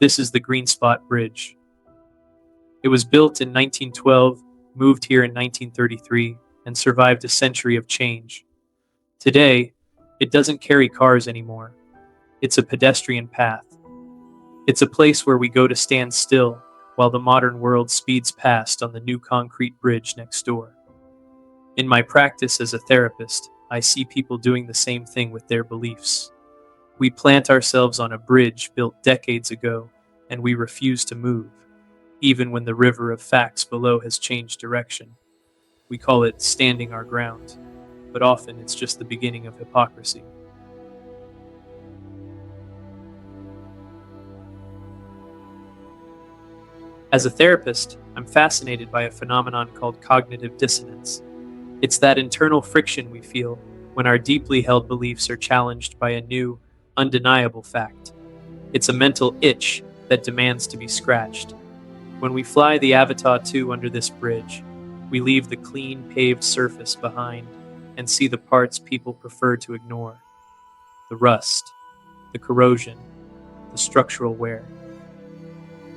This is the Greenspot Bridge. It was built in 1912, moved here in 1933, and survived a century of change. Today, it doesn't carry cars anymore. It's a pedestrian path. It's a place where we go to stand still while the modern world speeds past on the new concrete bridge next door. In my practice as a therapist, I see people doing the same thing with their beliefs. We plant ourselves on a bridge built decades ago, and we refuse to move, even when the river of facts below has changed direction. We call it standing our ground, but often it's just the beginning of hypocrisy. As a therapist, I'm fascinated by a phenomenon called cognitive dissonance. It's that internal friction we feel when our deeply held beliefs are challenged by a new, undeniable fact. It's a mental itch that demands to be scratched. When we fly the Avata 2 under this bridge, we leave the clean, paved surface behind and see the parts people prefer to ignore. The rust, the corrosion, the structural wear.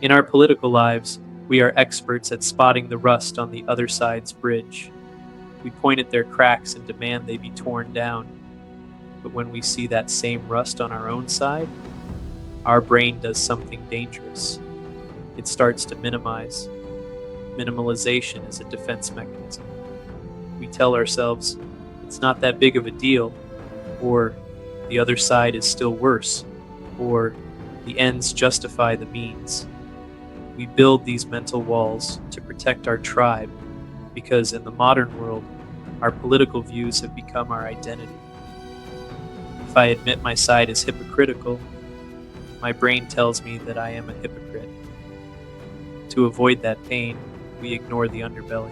In our political lives, we are experts at spotting the rust on the other side's bridge. We point at their cracks and demand they be torn down. But when we see that same rust on our own side, our brain does something dangerous. It starts to minimize. Minimalization is a defense mechanism. We tell ourselves, it's not that big of a deal, or the other side is still worse, or the ends justify the means. We build these mental walls to protect our tribe because in the modern world, our political views have become our identity. If I admit my side is hypocritical, my brain tells me that I am a hypocrite. To avoid that pain, we ignore the underbelly.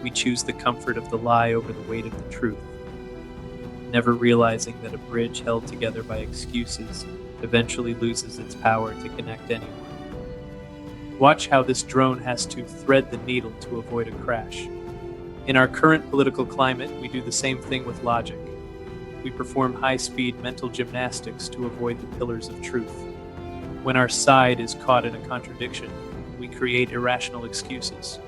We choose the comfort of the lie over the weight of the truth, never realizing that a bridge held together by excuses eventually loses its power to connect anyone. Watch how this drone has to thread the needle to avoid a crash. In our current political climate, we do the same thing with logic. We perform high-speed mental gymnastics to avoid the pillars of truth. When our side is caught in a contradiction, we create irrational excuses.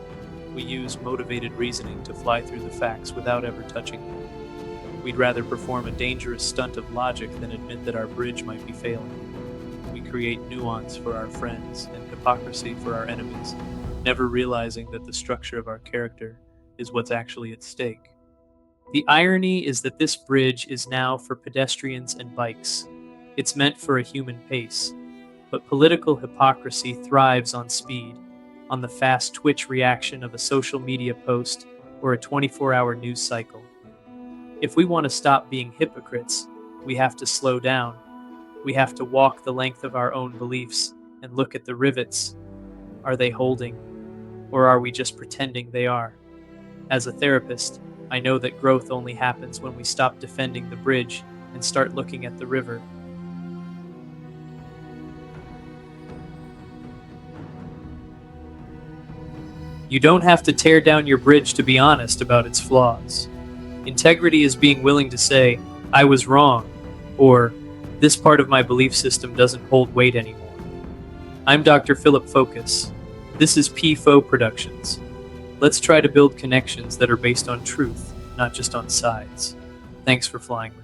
We use motivated reasoning to fly through the facts without ever touching them. We'd rather perform a dangerous stunt of logic than admit that our bridge might be failing. We create nuance for our friends and hypocrisy for our enemies, never realizing that the structure of our character is what's actually at stake. The irony is that this bridge is now for pedestrians and bikes. It's meant for a human pace. But political hypocrisy thrives on speed, on the fast twitch reaction of a social media post or a 24-hour news cycle. If we want to stop being hypocrites, we have to slow down. We have to walk the length of our own beliefs and look at the rivets. Are they holding? Or are we just pretending they are? As a therapist, I know that growth only happens when we stop defending the bridge and start looking at the river. You don't have to tear down your bridge to be honest about its flaws. Integrity is being willing to say, I was wrong, or this part of my belief system doesn't hold weight anymore. I'm Dr. Philip Focus. This is Pfoe Productions. Let's try to build connections that are based on truth, not just on sides. Thanks for flying by.